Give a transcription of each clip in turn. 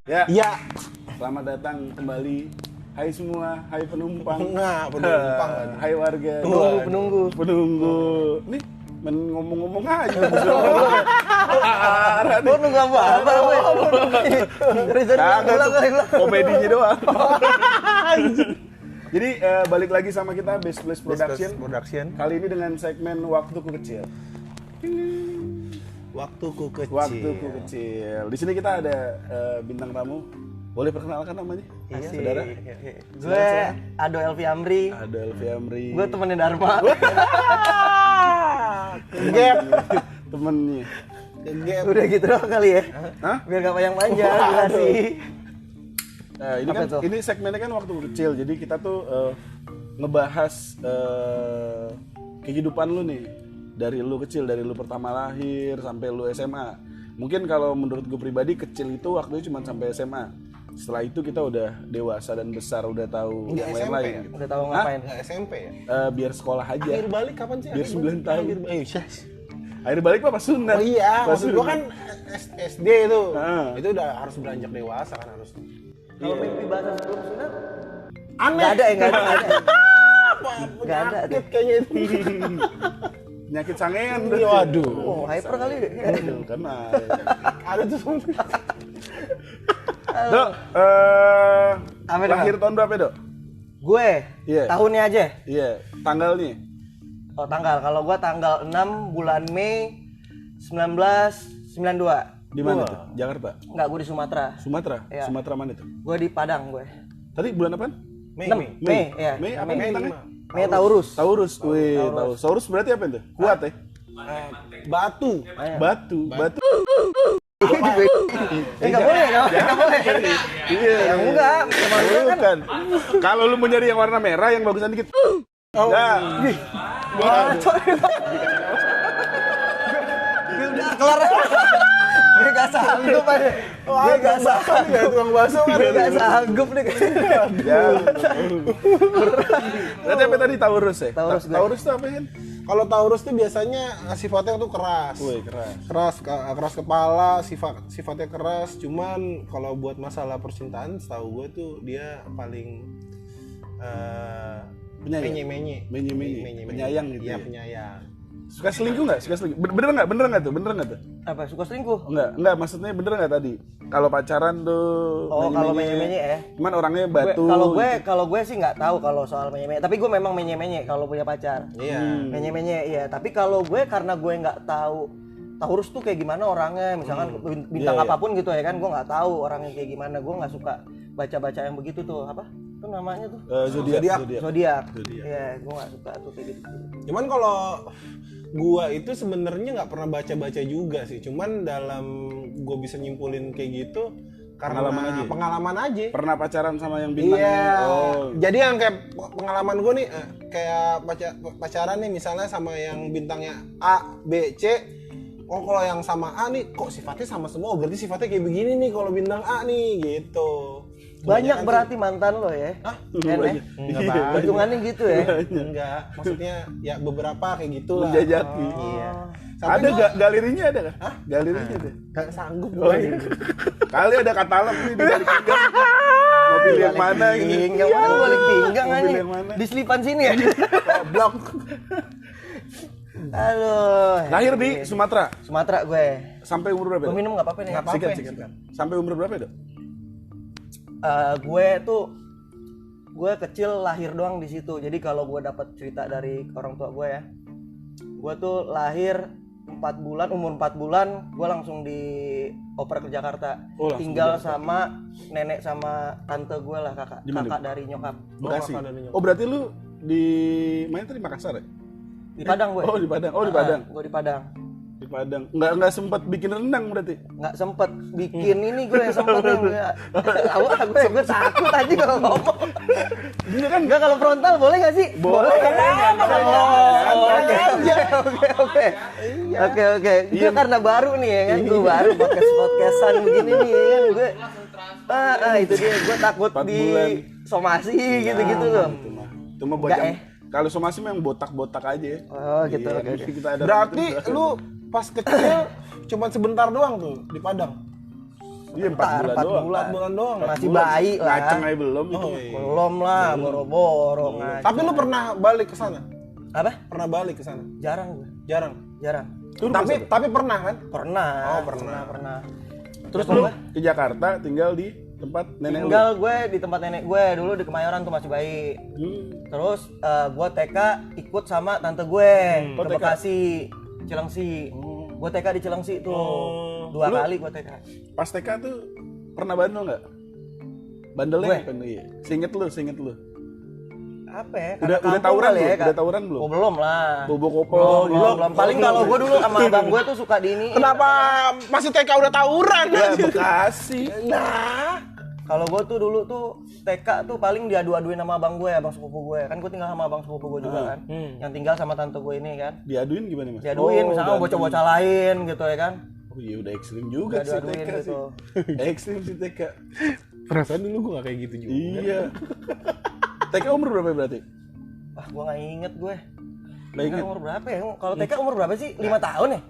Ya. Iya. Selamat datang kembali. Hai semua, hai penumpang. Enggak, penumpang. Hai warga. Penunggu. Nih, ngomong-ngomong aja. Lu nunggu apa? Komedinya doang. Jadi balik lagi sama kita Best Place Production. Kali ini dengan segmen Waktuku Kecil. Waktuku kecil. Di sini kita ada bintang tamu. Boleh perkenalkan namanya? Iya, saudara. Gue Ado Elvi Amri. Gue temennya Dharma. Gap. Temennya. Udah gitu doang kali ya. Hah? Biar gak panjang-panjang durasi. Ini kan ini segmennya kan waktu kecil. Jadi kita tuh ngebahas kehidupan lu nih. Dari lu kecil, dari lu pertama lahir sampai lu SMA. Mungkin kalau menurut gue pribadi kecil itu waktunya cuma sampai SMA. Setelah itu kita udah dewasa dan besar, udah tahu yang lain-lain. Udah tahu ngapain? Enggak SMP ya? Biar sekolah aja. Akhir balik kapan sih? Biar 9 tahun. Akhir Akhir balik apa sunat? Oh iya, Pas maksud gua sunat. kan SD itu. Itu udah harus beranjak dewasa kan harus. Kalau mimpi bahasa sebelum sunat? Aneh. Gak ada ya, gak ada. Gak ada deh. Kayaknya itu. Nyakit sangean tuh. Waduh. Oh, hyper kali deh. Waduh, karena Ada tuh. Dok, Apa, Dok? lahir tahun berapa, Dok? Gue, Iya. tahunnya aja. Iya, tanggalnya. Oh tanggal, kalau gue tanggal 6 bulan Mei 1992. Di mana tuh? Jakarta. Enggak, gue di Sumatera. Sumatera. Iya. Sumatera mana tuh? Gue di Padang gue. Tadi bulan apaan? Mei. 6 Mei, ya. Mei apa Mei. bintangnya? Mei Taurus. Taurus. Wih, Taurus. Taurus berarti apa itu? Kuat ya? Batu. Batu. Enggak boleh, enggak boleh. Iya. Yang enggak, sama lu kan. Bukan. Kalau lu mau nyari yang warna merah yang bagusan dikit. Oh. Nah. Wah, udah kelar. Gue gak sanggup aja. Gue gak sanggup. Tukang bakso kan. Gue gak sanggup nih. Ya. Berarti apa tadi Taurus ya? Taurus gue. Taurus itu apa kan? Kalau Taurus tuh biasanya sifatnya tuh keras. Wih, keras. Keras kepala, sifatnya keras. Cuman kalau buat masalah percintaan, setahu gue tuh dia paling Penyayang. menye. Penyayang gitu Iya, ya? penyayang. Suka selingkuh nggak? Suka selingkuh. Bener nggak tuh? Bener nggak tuh? Apa, suka selingkuh? Enggak, maksudnya bener nggak tadi? Kalau pacaran tuh Oh, kalau menye-menye ya. Cuman orangnya batu. Kalau gue sih nggak tahu kalau soal menye-menye. Tapi gue memang menye-menye kalau punya pacar. Iya. Menye-menye, iya. Tapi kalau gue karena gue nggak tahu Taurus tuh kayak gimana orangnya, misalkan bintang Iya, apapun gitu ya kan, gue nggak tahu orangnya kayak gimana. Gue nggak suka baca-baca yang begitu tuh, apa? Itu namanya tuh Zodiak. zodiak. Iya, gue nggak suka tuh kayak gitu. Cuman kalau gua itu sebenarnya nggak pernah baca-baca juga sih. Cuman dalam gua bisa nyimpulin kayak gitu karena pengalaman aja. Pernah pacaran sama yang bintang? Iya. Oh. Jadi yang kayak pengalaman gua nih kayak pacaran nih misalnya sama yang bintangnya A, B, C. Oh kalau yang sama A nih kok sifatnya sama semua. Oh, berarti sifatnya kayak begini nih kalau bintang A nih gitu. Banyak berarti mantan lo ya? Hah? Kan ya? Enggak banyak. Hitungannya gitu ya? Enggak, maksudnya ya beberapa kayak gitu lah. Menjajaki. Iya. Ada galerinya ada kan? Hah? Galerinya ada. Gak sanggup Oh, iya. Kali ada katalog nih di balik pinggang. Mau pilih yang mana gitu. Pinggang mana balik pinggang Mau aja. pilih yang mana? Di selipan sini ya? Goblok. Aduh. Lahir di Sumatera. Sumatera gue. Sampai umur berapa? Gue Dok? minum nggak apa-apa nih. Nggak apa-apa. Sikat. Sampai umur berapa, Dok? Gue kecil lahir doang di situ. Jadi kalau gue dapat cerita dari orang tua gue ya, gue tuh lahir 4 bulan, umur 4 bulan gue langsung dioper ke Jakarta. Oh, langsung tinggal ke Jakarta. sama nenek sama tante gue lah, kakak dari nyokap. Bekasi. kakak dari nyokap. Oh, berarti lu di mana tadi Makassar ya? Di Padang gue. Oh, di Padang. Oh, di Padang. Gue di Padang. Di Padang. Enggak sempat bikin rendang berarti. Nggak sempet bikin ini, gue sempet enggak. Gue takut aja kalau ngomong. Ini kan Enggak, kalau frontal boleh nggak sih? Boleh. Oke. Gue karena baru nih ya kan, gue baru podcastan begini nih ya kan, gue. Itu dia, gue takut 4 di bulan. somasi gitu loh. Itu mah buat Enggak, yang kalau somasi memang botak-botak aja ya. Oh gitu, Iya, oke. mesti kita ada Berarti gitu. lu pas kecil cuman sebentar doang tuh di Padang. Iya 4 bulan doang. 4 bulan doang. Masih bayi lah. Ngaceng aja belum itu. Belum lah, boro-boro ngaceng. Tapi lu pernah balik ke sana? Apa? Pernah balik ke sana? Jarang gue. Jarang. Tapi pernah kan? Pernah. Oh, pernah. Terus lu ke Jakarta tinggal di tempat nenek lu. Tinggal gue di tempat nenek gue dulu di Kemayoran tuh masih bayi. Terus gue TK ikut sama tante gue ke TK? Bekasi, Cilengsi. Gue TK di Cilengsi tuh. 2 kali gue TK. Pas TK tuh pernah bandel nggak? Bandelnya Gue? apa nih? Singet lu. Apa ya? Udah Kampung tawuran kali belum? Kak. Udah tawuran belum? Oh belum lah. Bobo koplo. Belum. Paling kalau gue dulu sama abang gue tuh suka di ini. Kenapa masih TK udah tawuran? Ya Bekasi. Nah, Kalau gue tuh dulu tuh TK tuh paling diadu-aduin sama abang gue, abang sepupu gue. Kan gue tinggal sama abang sepupu gue juga kan. Yang tinggal sama tante gue ini kan. Diaduin gimana Mas? Diaduin misalnya berantem. bocah-bocah lain gitu ya kan. Oh iya udah ekstrim juga sih Diadu-aduin TK gitu. sih. Ekstrim sih TK. perasaan dulu gua gak kayak gitu juga. Iya. TK umur berapa berarti? Wah, gue gak inget gue. Nggak inget? Umur berapa ya? Kalau TK umur berapa sih? 5 tahun ya?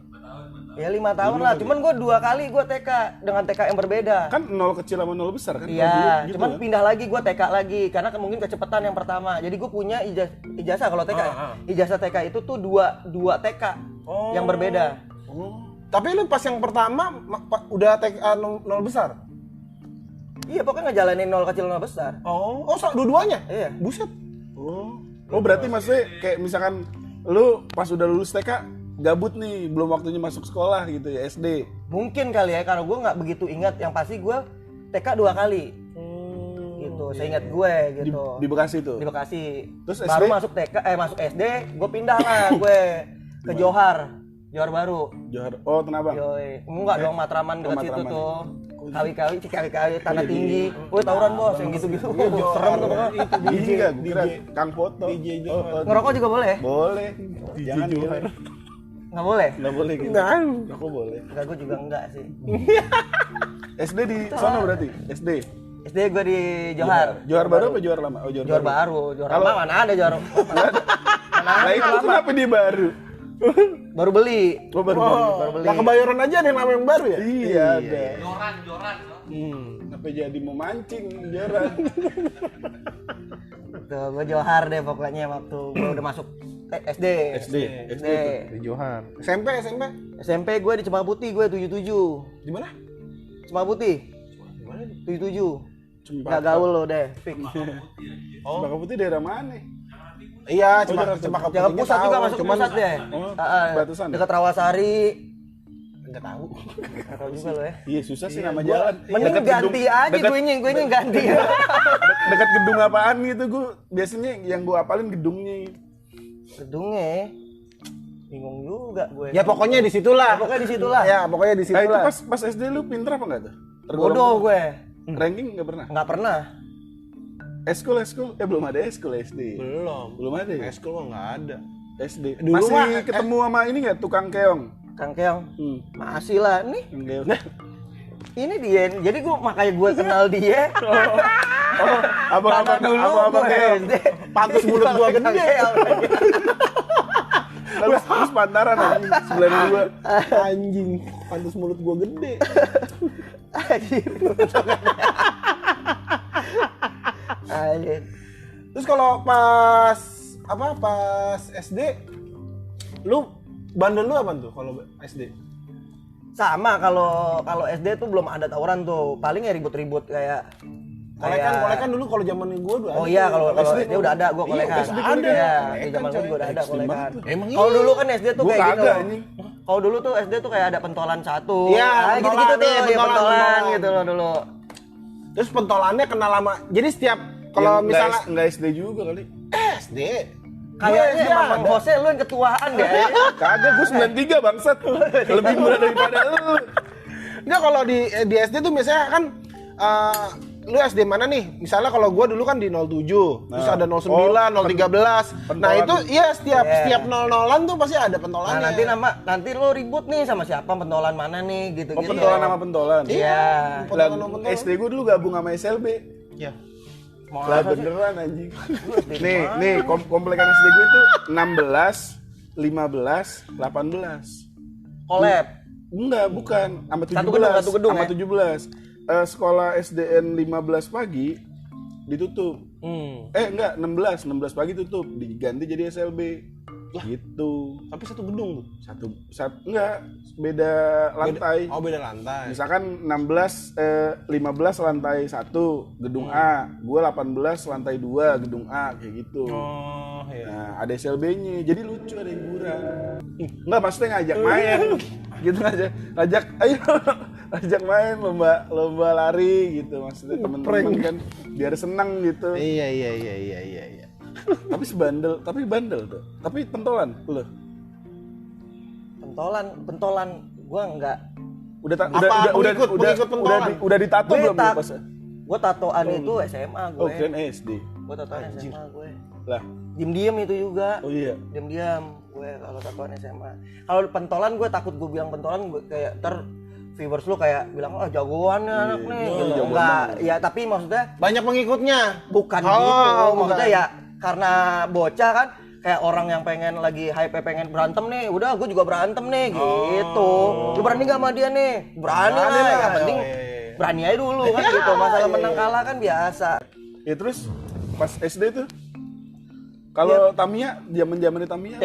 Ya 5 tahun lah. Cuman gue 2 kali gue TK dengan TK yang berbeda. Kan 0 kecil sama 0 besar kan? Iya, Kalau dulu gitu cuman kan? pindah lagi gue TK lagi karena mungkin kecepatan yang pertama. Jadi gue punya ijazah kalau TK. Ya. Ijazah TK itu tuh dua TK yang berbeda. Tapi lu pas yang pertama udah TK 0 besar? Iya, pokoknya ngejalanin 0 kecil 0 besar. Oh, dua-duanya? Iya. Buset. Oh berarti maksudnya kayak misalkan lu pas udah lulus TK gabut nih, belum waktunya masuk sekolah gitu ya, SD. Mungkin kali ya, karena gue nggak begitu ingat. Yang pasti gue TK 2 kali. Gitu, seingat gue gitu. Di Bekasi tuh. Di Bekasi. Terus baru SD? masuk SD, gue pindah lah gue ke Johar Baru. Johar. Oh, Tanah Abang. Yoi, enggak dong, Matraman dekat situ Matraman. tuh. Kawi-kawi, tanah tinggi. Woi, tawuran bos, yang gitu-gitu. Serem tuh pokoknya. Iya, gue kira Kang Foto. Ngerokok juga boleh? Boleh. Jangan Johar. Nggak boleh? Nggak boleh gitu. Aku boleh. Enggak, gue juga enggak sih. SD di sana berarti? SD. SD gue di Johar. Johar baru apa Johar lama? Oh, Johar baru. Johar lama mana ada Johar? Mana Nah, ada itu lama? kenapa dia baru? Baru beli. Oh, baru beli. Nah, Kebayoran aja ada yang nama yang baru ya? Iya, ada. Joran. Kenapa jadi mau mancing, Joran? Tuh, gue Johar deh pokoknya waktu gue udah masuk SD. SD tuh. Di Johar. SMP. SMP gue di Cempaka Putih, gue 77. Di mana? Cempaka Putih. 77. Nggak gaul lo deh, fix. Cempaka Putih daerah mana? Iya, Cempaka Jangan Putihnya pusat juga tahu, masuk cuman pusat deh. Oh, Ah, batasan ya? dekat Rawasari. enggak tahu. Nggak tahu juga lo ya. Iya, susah sih nama jalan. Mending Dekat ganti gedung- aja dekat- gue nya ganti. Dekat gedung apaan gitu gue biasanya yang gue apalin gedungnya. Gedungnya bingung juga gue. Ya pokoknya di situlah. Pokoknya di situlah. Ya, pokoknya di Nah, itu situlah. pas SD lu pinter apa enggak tuh? Bodoh gue. Ranking enggak pernah. Nggak pernah. Eskul belum ada eskul SD. Belum ada ya? Eskul mah enggak ada. SD. Dulu Masih mah, ketemu sama ini enggak tukang keong? Kang Keong. Masih lah nih. Tukang keong. Ini dia. Jadi gue makanya gue kenal dia. Oh, abang-abang Karena dulu abang-abang gue keong. SD. Pantes mulut gua Kang gede. Keong. Terus pantaran anjing 92. Anjing, pantes mulut gua gede. Anjir. Anjir. Terus kalau pas SD lu bandel lu apa tuh kalau SD? Sama kalau SD tuh belum ada tawuran tuh. Paling ya ribut-ribut kayak Kolekan dulu kalau zaman gua udah Oh ada. iya, kalau SD SD udah ada gua Iya, kolekan. SD ada. Iya, di Kolekan, zaman gua coy. juga udah ada Ekstrim kolekan. banget tuh. Emang Kalau dulu kan SD tuh Gua kayak kagak, gitu. anjing. Kalau dulu tuh SD tuh kayak ada pentolan satu. Iya, gitu-gitu pentolan, tuh, iya, ya pentolan pentolan. gitu loh dulu. Terus pentolannya kenal lama. Jadi setiap kalau Yang misalnya enggak SD juga kali. SD Kayaknya Gua emang ada. Jose lu yang ketuaan deh. Kagak, gue 93 bangsat. Lebih muda daripada lu. Enggak, kalau di SD tuh biasanya kan lu SD mana nih? Misalnya kalau gua dulu kan di 07, terus ada 09, 013. Nah, itu iya setiap 00-an tuh pasti ada Nah, pentolannya. nanti lu ribut nih sama siapa pentolan mana nih Oh, gitu-gitu. pentolan sama pentolan. Iya. Pentolan Lah, sama pentolan. SD gue dulu gabung sama SLB. Iya. Lah beneran anjing. Nih komplekan SD gue tuh 16, 15, 18. Collab. Enggak, bukan. Sama 17. Satu gedung sama ya? 17. sekolah SDN 15 pagi ditutup. Enggak, 16 pagi tutup, diganti jadi SLB. Gitu. Tapi satu gedung tuh. Enggak, beda lantai. Beda lantai. Misalkan 15 lantai 1 gedung A, gue 18 lantai 2 gedung A, kayak gitu. Oh, iya. Nah, ada SLB-nya, jadi lucu, ada hiburan. Enggak, maksudnya ngajak main. Gitu ngajak ayo ajak main lomba lari gitu, maksudnya temen-temen kan biar senang gitu. Iya. Tapi bandel tuh. Tapi pentolan lu. Pentolan gua enggak. Udah ditato belum ya pas? Gua tatoan itu SMA gue. Oh, keren SD. Gua tatoan SMA gue. Lah, Diem itu juga. oh iya. Diam gue kalau tatoan SMA. Kalau pentolan gue takut gue bilang pentolan gue kayak viewers lu kayak bilang jagoan nih anak nih gitu. Enggak, ya tapi maksudnya Banyak pengikutnya. bukan gitu. Maksudnya ya karena bocah kan kayak orang yang pengen lagi hype pengen berantem nih, udah gue juga berantem nih gitu. Lu berani gak sama dia nih? Berani lah, yang penting berani aja dulu kan gitu. Masalah menang kalah kan biasa. Ya terus pas SD tuh kalau Tamiya, zaman-zaman di Tamiya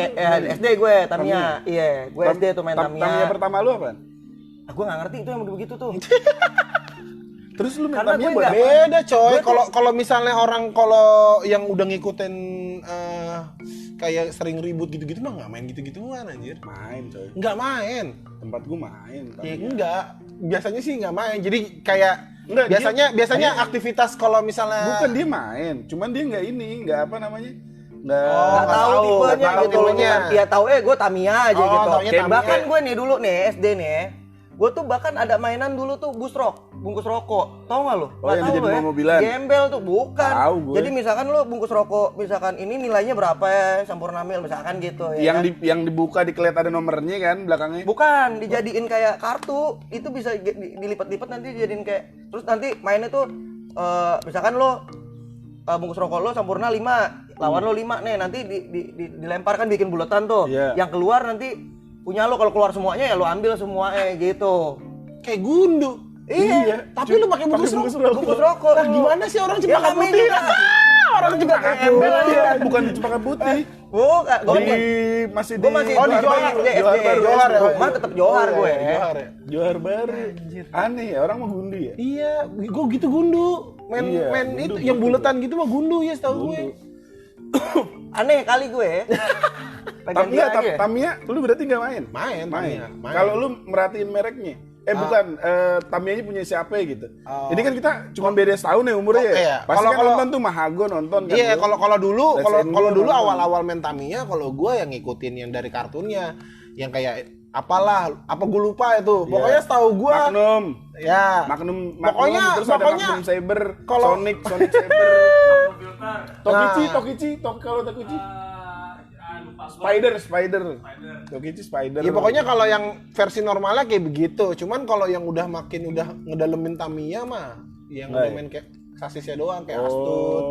SD gue Tamiya. Iya, gue SD tuh main Tamiya. Tamiya pertama lu apaan? Gue gak ngerti itu yang begitu tuh. Terus lu main Karena Tamiya gue buat nggak- apa? Beda coy. Kalau misalnya orang yang udah ngikutin kayak sering ribut gitu-gitu mah nggak main gitu-gituan anjir. Main coy. Nggak main. Tempat gua main. Ya enggak. Biasanya sih nggak main. Jadi kayak Enggak, biasanya aktivitas kalau misalnya Bukan dia main, cuman dia nggak apa namanya? Nggak Nggak tahu tipenya nggak tahu gitu loh. tipenya. Ya tahu gue Tamiya aja Oh, gitu. taunya Kayak Tamiya. bahkan gue nih dulu nih SD nih. Gue tuh bahkan ada mainan dulu tuh bungkus rokok. Tahu nggak lo? Oh, yang dijadiin ya? mobil-mobilan? Gembel tuh bukan. Tahu gue. Jadi misalkan lo bungkus rokok, misalkan ini nilainya berapa ya? Sampurna Mil misalkan gitu ya. yang dibuka dikelihat ada nomornya kan belakangnya. Bukan, dijadiin kayak kartu. Itu bisa dilipat-lipat nanti dijadiin kayak terus nanti mainnya tuh misalkan lo bungkus rokok lo Sampurna 5, lawan lo 5 nih, nanti dilemparkan bikin buletan tuh. Iya. Yang keluar nanti punya lo, kalau keluar semuanya ya lo ambil semuanya gitu. kayak gundu. Iya. Tapi lu pakai bungkus rokok. Bungkus rokok. Lah lu. gimana sih orang Ya cempaka namanya putih? juga. Orang cempaka Gembel putih. aja. Bukan di Cempaka Putih. Bukan, gue Masih gue masih Oh, di Johar. Johar ya? Rumah tetap Johar gue. Johar ya. Johar Baru. Aneh ya, orang mau gundi ya. Iya, gue gitu gundu. Main Iya, itu gundu, yang buletan gitu mah gundu ya setahu gue. Aneh kali gue. Pegang dia aja. Tamiya, lu berarti nggak main? Main. Kalau lu merhatiin mereknya, bukan, Tamiya punya siapa gitu. Ini kan kita cuma beda setahun ya umurnya ya. Iya. Pasti kan Kalau- nonton tuh Mahago nonton kan. Iya, lu. kalau dulu Let's kalau End kalau Go dulu nonton. awal-awal main Tamiya, kalau gue yang ngikutin yang dari kartunnya, yang kayak apalah, apa gue lupa itu. Iya. Pokoknya setahu gue ya. Magnum, Pokoknya- terus ada pokoknya Magnum Saber, kalau- Sonic Saber, Nah. Tokichi, kalau Tokichi. Spider. Tokichi Spider. Ya pokoknya kalau yang versi normalnya kayak begitu. Cuman kalau yang udah makin udah ngedalemin Tamiya mah, yang Nggak udah ya? main kayak sasisnya doang kayak Astut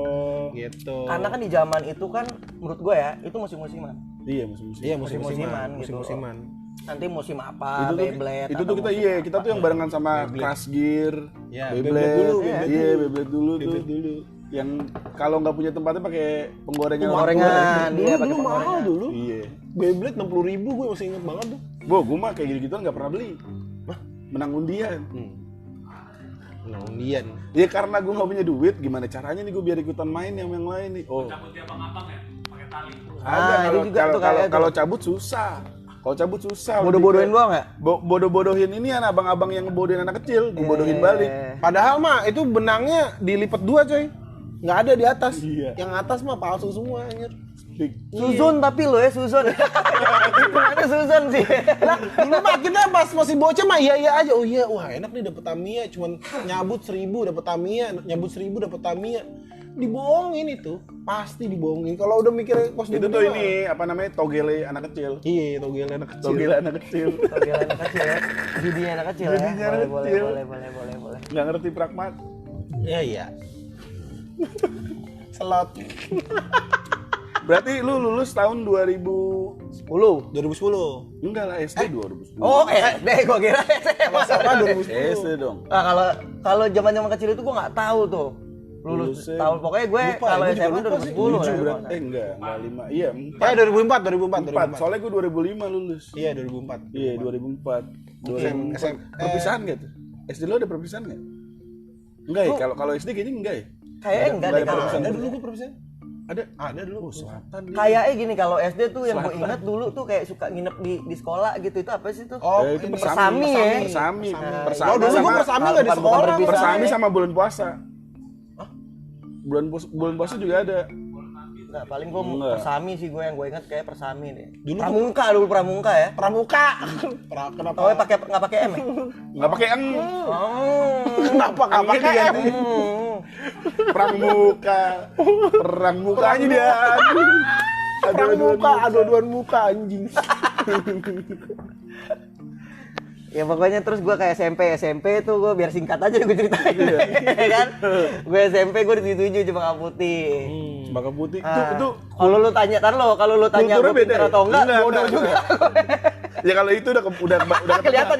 gitu. Karena kan di zaman itu kan menurut gue ya, itu musim-musiman. Iya musim-musim. Iya musim-musiman gitu. musim-musiman. Nanti musim apa, Itu tuh Beyblade. itu atau tuh kita musim kita apa. tuh yang barengan sama Crash Gear, Iya, Beyblade Beyblade dulu, iya, Beyblade dulu tuh dulu. Yang kalau nggak punya tempatnya pakai penggorengan. Penggorengan, Dulu, iya, dulu pakai mahal penggorengan. dulu. Iya. Beyblade 60.000 gue masih inget banget tuh. Gue mah kayak gitu-gitu nggak pernah beli. Menang undian. Nah, undian. Ya karena gue nggak punya duit, gimana caranya nih gue biar ikutan main yang lain nih. Oh. Ah, itu juga tuh kayak kalau cabut susah. Kalau cabut susah. Bodoh-bodohin Lebih ke- doang ya? Bodoh-bodohin ini kan abang-abang yang ngebodohin anak kecil, gue bodohin balik. Padahal mah itu benangnya dilipat dua coy. Nggak ada di atas. Iya. Yang atas mah palsu semua anjir. Suzon tapi lo ya Suzon. Hitungannya Suzon sih. Lah, dulu mah kita pas masih bocah mah iya aja. Oh iya, wah enak nih dapet Tamiya, cuman nyabut 1.000 dapet Tamiya, nyabut 1.000 dapet Tamiya. Dibohongin itu, pasti dibohongin. Kalau udah mikir pos Itu tuh ini apa namanya togele anak kecil. Iya, togel anak kecil. Togele anak kecil. Togel anak kecil ya. Judinya anak kecil ya. Judinya anak Boleh, kecil. boleh. Nggak ngerti pragmat. Iya. Selot. Berarti lu lulus tahun 10. 2010. enggak lah SD 2010. Oh, SD gua kira SMA. SMA 2010. SD dong. Nah, kalau zaman-zaman kecil itu gua nggak tahu tuh. Lulus Lulusnya- tahun pokoknya gue Lupa, kalau gue juga SMA lupa sih. 2010 7 lah. berarti. Enggak 5. Iya, 4. 2004. Soalnya gue 2005 lulus. Iya 2004. Iya, 2004. Perpisahan nggak tuh? SD lo ada perpisahan nggak? Enggak ya? Kalau SD kayaknya enggak ya? Kayaknya enggak ada deh. perpisahan. Ada dulu gue perpisahan. Ada. Ada dulu. Selatan. Kayaknya gini kalau SD tuh yang gue ingat dulu tuh kayak suka nginep di sekolah gitu. Itu apa sih tuh? Oh, Itu ini. Persami ya. Persami. Oh, Persami dulu gue sama persami nggak di bukan sekolah. berpisah. Persami sama bulan puasa. Bulan puasa juga ada. Nggak, paling gue Enggak. Persami sih gue yang gue ingat kayak Persami deh. Dulu Pramuka ya. Pramuka. Kenapa? Oh, nggak pakai M ya? Nggak pakai eng. Oh. Kenapa nggak pakai M? Perang muka. Perang muka aja dia. Adu-aduan muka anjing. Ya pokoknya terus gue kayak SMP tuh gue biar singkat aja gue ceritain ya kan. Gue SMP gue dituju cuma putih. Baka putih. Ah, Itu kalau lu tanya kalau lu tanya kulturnya gue pinter beda ya? atau enggak, Enggak, bodoh enggak, juga. ya kalau itu udah kelihatan.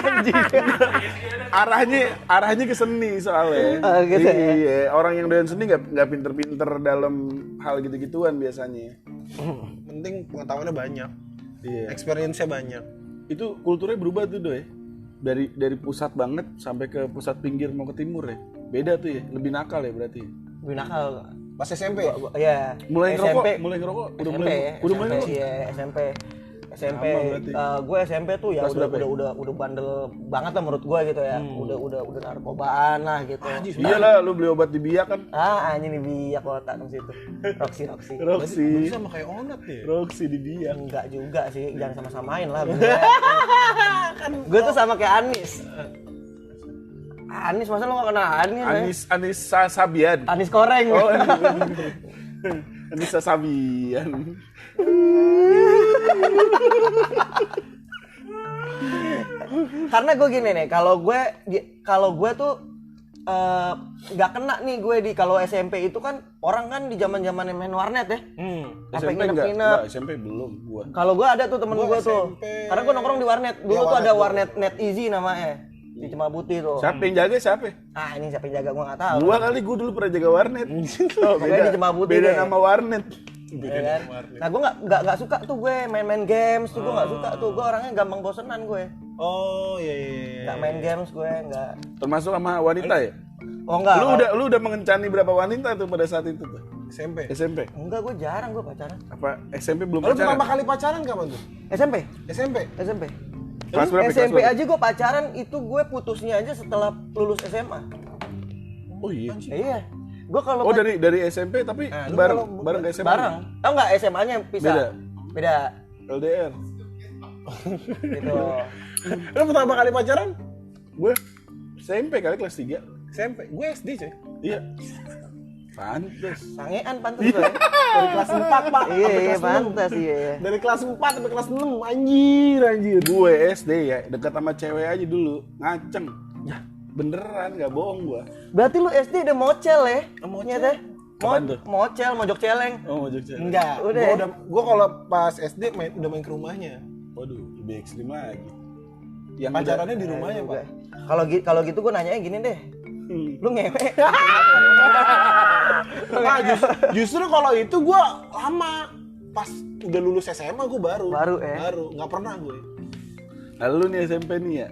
Anjing. arahnya ke seni soalnya. Oh, gitu ya? Iya, orang yang doyan seni nggak pinter-pinter dalam hal gitu-gituan biasanya. Penting pengetahuannya banyak. Iya. Experience-nya banyak. Itu kulturnya berubah tuh Doy. Dari pusat banget sampai ke pusat pinggir mau ke timur ya. Beda tuh ya, lebih nakal ya berarti. Gue nakal. Pas SMP. Iya. Mulai SMP. ngerokok, udah SMP mulai ya, udah mulai SMP, ngerokok. iya, SMP. Sama berarti. Gue SMP tuh ya Kelas berapa ya? udah bandel banget lah menurut gue gitu ya. Udah narkobaan lah gitu. Iya lah, lu beli obat di biak kan. Anjing nih biak kotak di situ. Roxy. Roxy. Sama kayak Onat ya. Roxy di biak. Enggak juga sih, jangan sama-samain lah. Gue tuh sama kayak Anis. Anis masa lo gak kenal Anis? Anis Sabian. Anis koreng. Oh, Anis Sabian. Karena gue gini nih, kalau gue tuh nggak kena nih gue di kalau SMP itu kan orang kan di zaman main warnet ya. Sampai SMP nginep-nginep. enggak, SMP belum gua. Kalau gue ada tuh temen Gua gue tuh. SMP. Karena gue nongkrong di warnet. Dulu Ya, tuh ada warnet warnet Net Easy namanya. Di Cemabutih tuh. Siapa yang jaga siapa? Ini siapa yang jaga gue nggak tahu. Gua kali gua dulu pernah jaga warnet. Oh, Pokoknya di Cemabutih beda deh. nama warnet. Ya kan? Nah gue nggak suka tuh gue main games tuh gue nggak suka tuh. Gue orangnya gampang bosenan gue. Oh iya. Nggak main games gue nggak. Termasuk sama wanita ya? Oh enggak. Lu udah mengencani berapa wanita tuh pada saat itu tuh? SMP. SMP. Enggak, gue jarang gue pacaran. Apa SMP belum Lalu pertama pacaran? kali pacaran kapan tuh? SMP. SMP. Kelas berapa? Kelas SMP berapa? aja gue pacaran itu gue putusnya aja setelah lulus SMA. Oh iya. Iya. Gue kalau Oh dari SMP tapi lu bareng ke SMA. bareng. Tahu nggak SMA-nya pisah? Beda. LDR. Gitu. Lu pertama kali pacaran? Gue SMP kali kelas 3. SMP. Gue SD coy. Iya. Pantes. Sangean pantas gue. Dari kelas 4 pak. Iya, Sampai iya kelas 6. pantas iya. Dari kelas 4 sampai kelas 6 anjir. Gue SD ya dekat sama cewek aja dulu ngaceng. Ya beneran nggak bohong gue. Berarti lu SD udah mocel ya? Mocel? Ternyata. Apaan tuh? Mocel, mojok celeng. Oh mau cewek. Enggak. Udah. Gua kalau pas SD udah main ke rumahnya. Waduh lebih ekstrim lagi. Yang Pacarannya di rumahnya pak. Kalau gitu gue nanyanya gini deh. Lu ngewe. Nah, justru kalau itu gue lama pas udah lulus SMA gue baru nggak pernah gue. Lalu nih SMP nih ya?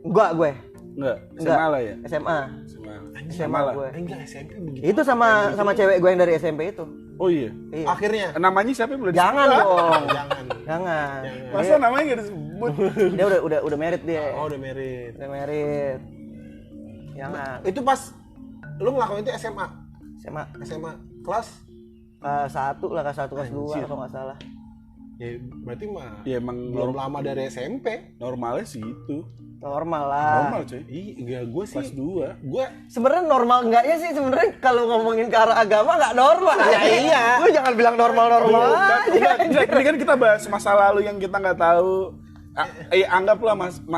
Enggak gue. Enggak, SMA lah ya? SMA. SMA lah. gue. Enggak SMP begitu. Itu sama cewek gue yang dari SMP itu. Oh iya. Iya. Akhirnya Namanya siapa boleh Jangan disebut? dong. jangan. Jangan. Masa namanya nggak disebut? Dia udah married dia. Oh udah married. Udah married. Jangan. Itu pas lu ngelakuin itu SMA SMA kelas kelas 1 lah, kelas 1 kelas 2 kalau nggak salah. ya berarti mah Ya emang belum lama dari SMP. normalnya sih itu. Normal lah. Normal cuy. Iya gue sih Kelas 2. gue Sebenarnya normal enggaknya sih sebenarnya kalau ngomongin ke arah agama nggak normal. Ya, iya. Gue jangan bilang normal-normal aja. Enggak, ini kan kita bahas masa lalu yang kita nggak tahu Anggaplah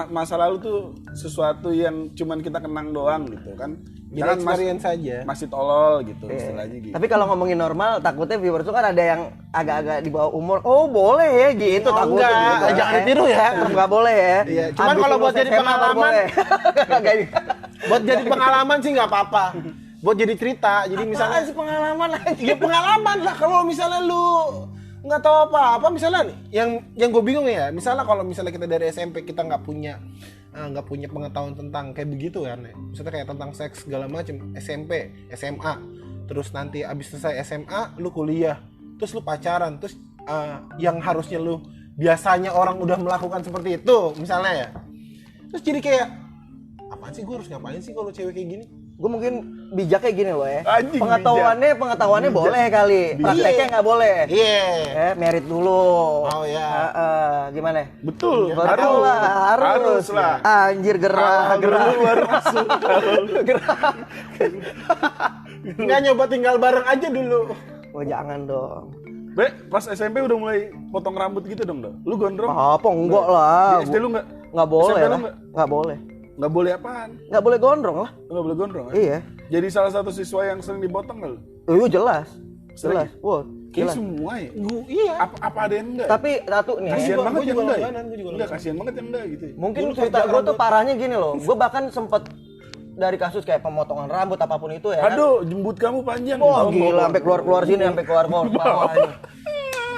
masa lalu tuh sesuatu yang cuman kita kenang doang gitu kan. Jadi experience saja. Masih tolol gitu istilahnya gitu. Tapi kalau ngomongin normal, takutnya viewers tuh kan ada yang agak-agak di bawah umur. Oh boleh ya gitu, takutnya enggak, gitu. jangan ditiru ya. Nggak boleh ya. Iya, cuman Habis kalau lulus buat jadi SMA baru pengalaman, boleh. buat jadi pengalaman sih nggak apa-apa. Buat jadi cerita, jadi misalnya sih pengalaman aja. ya pengalaman lah. Kalau misalnya lu nggak tahu apa-apa, misalnya nih, yang gue bingung ya, misalnya kalau misalnya kita dari SMP kita nggak punya pengetahuan tentang kayak begitu kan, misalnya kayak tentang seks segala macem, SMP, SMA, terus nanti abis selesai SMA lu kuliah, terus lu pacaran, terus yang harusnya lu biasanya orang udah melakukan seperti itu misalnya ya, terus jadi kayak apaan sih, gue harus ngapain sih kalau cewek kayak gini? Gue mungkin bijaknya gini loh ya. Anjing, Pengetahuannya bijak. boleh kali. Prakteknya nggak boleh. Iya. Merit dulu. Oh ya. Gimana? Betul, Betul lah, harus lah. Anjir gerah. Baru masuk. Nggak nyoba tinggal bareng aja dulu. Oh jangan dong. Pas SMP udah mulai potong rambut gitu dong, Dok. Lu gondrong? Apa enggak lah. Di SD lu enggak? Nggak boleh SMP lu lah. nggak? Nggak boleh. Nggak boleh apaan? Nggak boleh gondrong lah. Lu nggak boleh gondrong ya? Iya. Jadi salah satu siswa yang sering dipotong nggak lu? Iya jelas. Sering? Jelas. Wah, Kayaknya jelas. semua ya? Iya. Apa ada yang enggak? Tapi satu nih. Kasian Gua banget yang juga enggak ya? langganan, gua juga Enggak, kasian banget yang enggak gitu ya? Mungkin Dulu cerita kerja gue tuh rambut. parahnya gini loh. Gue bahkan sempet dari kasus kayak pemotongan rambut apapun itu ya. Aduh, jembut kamu panjang. Wah Oh, gila, sampai keluar sini, sampai keluar bawah aja.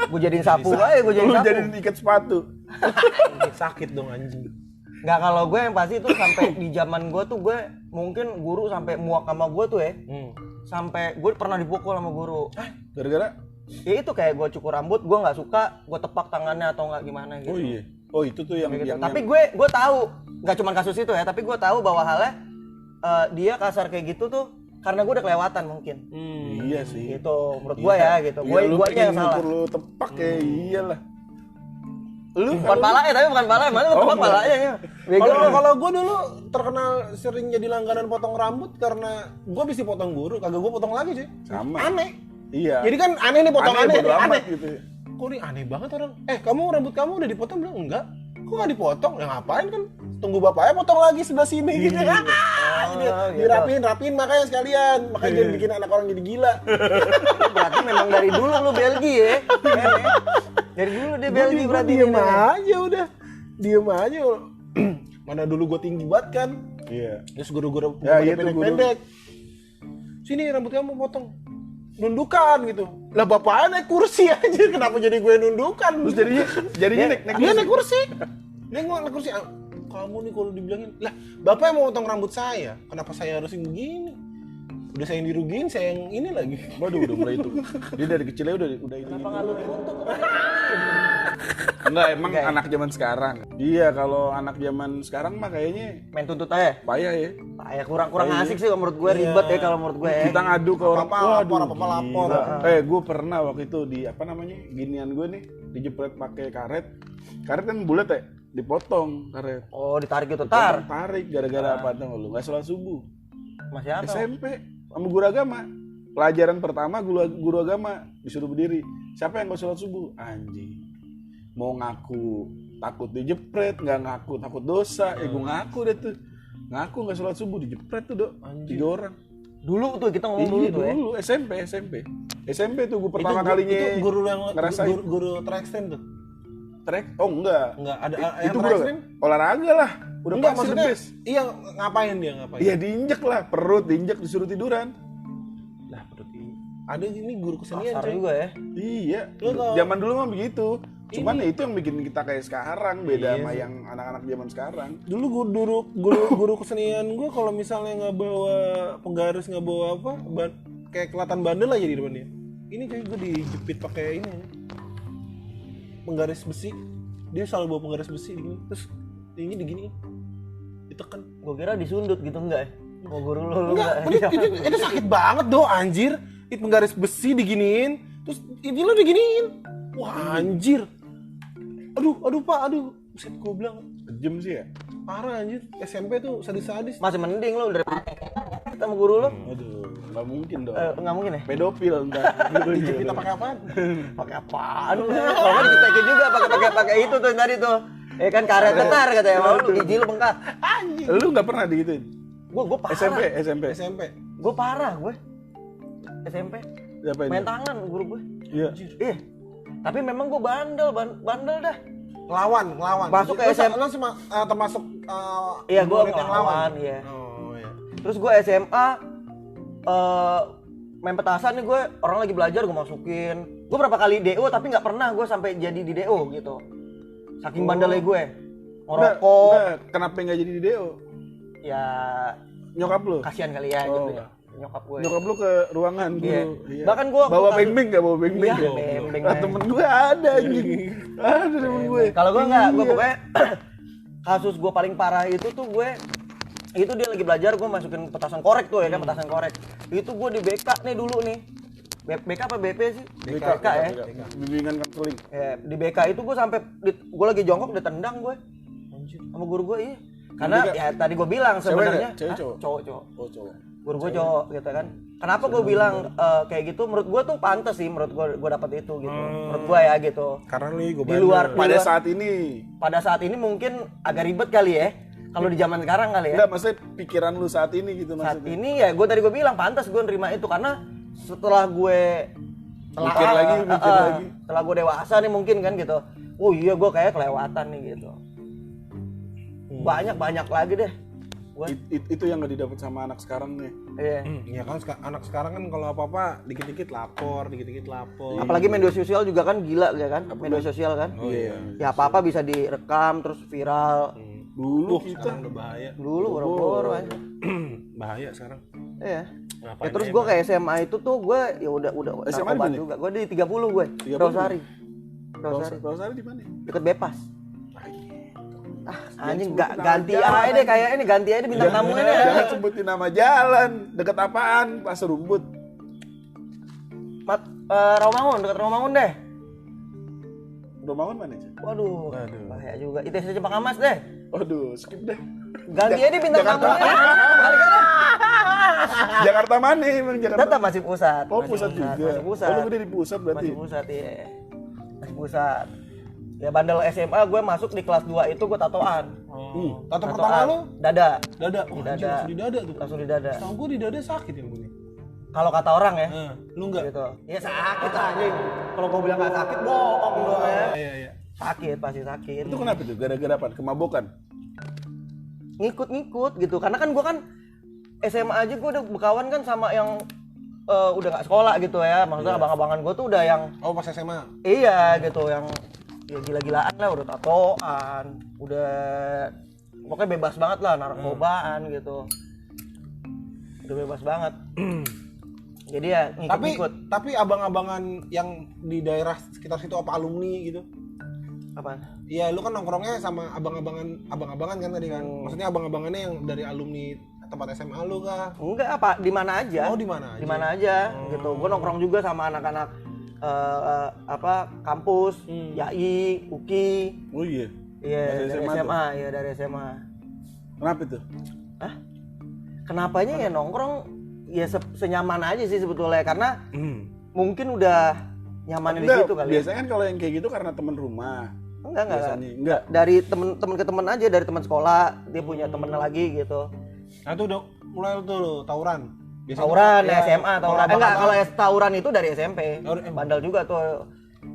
Gue jadiin sapu aja, gue jadiin Lu sapu. jadi ikat sepatu. Sakit dong anjing. Nggak, kalau gue yang pasti itu sampai di zaman gue tuh gue mungkin guru sampai muak sama gue tuh ya. Sampai gue pernah dipukul sama guru. Gara-gara? Ya itu kayak gue cukur rambut, gue nggak suka, gue tepak tangannya atau nggak gimana gitu. Oh iya. Oh itu tuh yang Gitu. yang Tapi gue tahu, nggak cuma kasus itu ya, tapi gue tahu bahwa halnya dia kasar kayak gitu tuh karena gue udah kelewatan mungkin. Iya sih. Gitu, menurut gue ya gitu. Iya, lu Gue aja yang pengen salah. ngukur lu tepak ya, iyalah. Lu Bukan palanya, tapi bukan palanya, mana gue tepak enggak. palanya ya. Bego lu. Kalau gue dulu terkenal sering jadi langganan potong rambut karena gue bisa potong guru, kagak gue potong lagi sih. Sama. Aneh. Iya. Jadi kan aneh nih potongannya, bodo amat aneh. gitu. Kok ini aneh banget orang. Kamu rambut kamu udah dipotong belum? Enggak. Kok nggak dipotong? Ya ngapain kan? Tunggu bapaknya potong lagi sebelah sini gitu. gitu. Dirapiin makanya sekalian. Makanya jangan bikin anak orang jadi gila. Berarti memang dari dulu lu Belgi ya. Dari dulu dia Belgi Gua berarti. diem ini. aja udah. Diem aja. Mana dulu gue tinggi banget kan. Iya. Terus guru-guru Ya, iya tuh pendek-pendek. Sini rambut kamu potong. Nundukan gitu. Lah bapaknya naik kursi aja, kenapa jadi gue nundukan? Terus jadinya naik Dia naik kursi. Dia naik kursi. Kamu nih kalau dibilangin, lah bapak yang mau potong rambut saya, kenapa saya harus yang begini? Udah saya yang dirugiin, saya yang ini lagi. Waduh, udah mulai itu. Dia dari kecilnya udah ini. Kenapa nggak lu tutup? Enggak, emang anak zaman sekarang. Iya, kalau anak zaman sekarang mah kayaknya Main tuntut aja. payah ya. Ya kurang asik sih kalau menurut gue, ribet ya kalau menurut gue. Kita ngadu ke orang Apa-apa lapor. Gue pernah waktu itu di apa namanya? Ginian gue nih, dijepret pakai karet. Karet kan bulat ya, dipotong karet. Oh, ditarik gitu Dipotong, tar. tarik gara-gara apa tuh lu? Enggak sholat subuh. Masih apa? SMP sama guru agama. Pelajaran pertama guru agama disuruh berdiri. Siapa yang enggak sholat subuh? Anjing. Mau ngaku takut dijepret, nggak ngaku takut dosa. Gue ngaku deh tuh. Ngaku nggak sholat subuh dijepret tuh, Dok. 3 orang. Dulu tuh kita ngomong dulu tuh ya. Dulu SMP tuh gue pertama kalinya itu guru yang ngerasain. guru track tuh. Track? Oh enggak. Enggak ada yang Itu track guru olahraga lah. Udah Enggak, pasti the maksudnya best. iya ngapain dia ngapain? Iya diinjek lah, perut diinjek disuruh tiduran. Lah berarti ada ini guru kesenian Kasar coy. juga ya. Iya. Lu tau- Zaman dulu mah begitu. Cuman ya itu yang bikin kita kayak sekarang, beda sama yang anak-anak zaman sekarang. Dulu guru kesenian gue kalau misalnya nggak bawa penggaris, nggak bawa apa, kayak kelihatan bandel aja di depannya. Ini kayak gue dijepit pakai ini, penggaris besi. Dia selalu bawa penggaris besi gini. Terus ini digini, ditekan. Gue kira disundut gitu enggak ya? Mau guru lu Enggak, itu sakit banget do anjir. Itu penggaris besi diginiin, terus ini lo diginiin. Wah anjir. Aduh pak, buset gue bilang Kejam sih ya. parah anjir. SMP tuh sadis-sadis. Masih mending lu dari sama guru lu. Aduh, nggak mungkin dong. Enggak mungkin ya? Pedofil entar. Kita pakai apaan? Pakai apaan? Kalau nggak dicecekin juga pakai itu tuh tadi tuh. kan karet tenar katanya, mau lu gigi lu bengkak. Anjing. Lu nggak pernah digituin? Gue parah. SMP. Gue parah gue. SMP. Diapain Main lu? tangan guru gue. Iya. Iya. Tapi memang gue bandel dah. Ngelawan. Masuk ke Lu SM. Lu termasuk Iya, gue murid yang ngelawan, iya. Oh iya. Terus gue SMA main petasan nih, gue orang lagi belajar gue masukin. Gue berapa kali DO tapi nggak pernah gue sampai jadi di DO gitu. Saking bandelnya gue. Ngerokok. Udah, kenapa nggak jadi di DO? Ya Nyokap lu? kasihan kali ya Oh. gitu ya. Nyokap gue. Nyokap lu ke ruangan Iya. Iya. Bahkan gua bawa waktu- beng-beng nggak bawa beng-beng? Iya, nggak? beng-beng. Ah, temen gue ada anjing. Ada temen gue. Kalau gue enggak, gue Iya. pokoknya kasus gue paling parah itu tuh gue itu dia lagi belajar gue masukin petasan korek tuh ya kan, petasan korek. Itu gue di BK nih dulu nih. BK apa BP sih? BK ya. Bimbingan konseling. Ya, di BK itu gue sampai gue lagi jongkok ditendang gue. Sama guru gue iya. Karena BK. ya tadi gue bilang Cewek sebenarnya nggak? Cewek, Hah? cowok? Cowok. Oh cowok. Guru gue cowok gitu kan. Kenapa gue bilang kayak gitu? Menurut gue tuh pantas sih, menurut gue dapet itu gitu. Menurut gue ya gitu. Karena nih gue Di luar Pada saat ini mungkin agak ribet kali ya. Kalau di zaman sekarang kali ya. enggak, maksudnya pikiran lu saat ini gitu Saat maksudnya. ini ya gue bilang pantas gue nerima itu karena setelah gue Mikir lagi. setelah gue dewasa nih mungkin kan gitu. Oh iya gue kayak kelewatan nih gitu. Banyak lagi deh. Gua Itu yang nggak didapat sama anak sekarang nih. iya. Iya kan anak sekarang kan kalau apa-apa dikit-dikit lapor. Apalagi media sosial juga kan gila ya kan? Media sosial kan? Oh iya. Ya apa-apa bisa direkam terus viral. Dulu Sekarang udah bahaya. Dulu boro-boro aja. Bahaya sekarang. Iya. Ngapain Ya terus aja, gue ke SMA itu tuh gue ya udah SMA narkoba di mana? juga. Gue di 30 gue. 30? Rosari. Rosari. Rosari di mana? Deket Bepas. Anjing sebutin nama ganti jalan, aja deh kayak ini ganti aja deh bintang tamunya deh. Jangan sebutin nama jalan. Deket apaan? Pasar Rumput. Rawamangun, dekat Rawamangun deh. Romangun mana sih? Waduh, bahaya juga. ITC Jepang Amas deh. Waduh, skip deh. Ganti aja deh bintang Jakarta. tamunya. Balik aja. Jakarta mana emang Jakarta? Tetap masih pusat. Oh, Masih pusat juga. Masih pusat. Oh, lu gede di pusat berarti. Masih pusat iya. Masih pusat. Ya bandel SMA gue masuk di kelas 2 itu gue tatoan. Tato pertama lu? Dada. Dada. Oh, Di anjing, dada. langsung di dada tuh. Langsung di dada. Tahu gue di dada sakit ya gue. Kalau kata orang ya. Lu enggak? Gitu. Ya sakit anjing. Kalau gue bilang gak sakit bohong dong ya. Iya. Sakit pasti sakit. Itu kenapa tuh? Gara-gara apa? Kemabukan? Ngikut gitu. Karena kan gue kan SMA aja gue udah berkawan kan sama yang udah gak sekolah gitu ya. Maksudnya abang-abangan gue tuh udah yang Oh, pas SMA. iya gitu yang ya gila-gilaan lah, udah tatoan, udah pokoknya bebas banget lah, narkobaan gitu. Udah bebas banget. Jadi ya ngikut-ngikut. Tapi abang-abangan yang di daerah sekitar situ apa alumni gitu? Apaan? Iya, lu kan nongkrongnya sama abang-abangan kan tadi kan. Maksudnya abang-abangannya yang dari alumni tempat SMA lu kah? Enggak apa, di mana aja. Oh, di mana aja? Di mana aja gitu. Gue nongkrong juga sama anak-anak kampus, YAI, UKI. Oh iya. Iya, Dari dari SMA SMA, iya dari SMA. Kenapa itu? Hah? Kenapanya ya nongkrong ya senyaman aja sih sebetulnya karena mungkin udah nyaman di Enggak, situ kali. biasanya kan kalau yang kayak gitu karena teman rumah. Enggak. Biasanya enggak. Dari temen ke temen aja, dari teman sekolah, dia punya temennya lagi gitu. Nah, itu udah mulai tuh tawuran. Biasanya Tawuran ya, SMA, tawuran. kalau Enggak, kalau abang-abang- tawuran itu dari SMP. Oh, Bandel juga tuh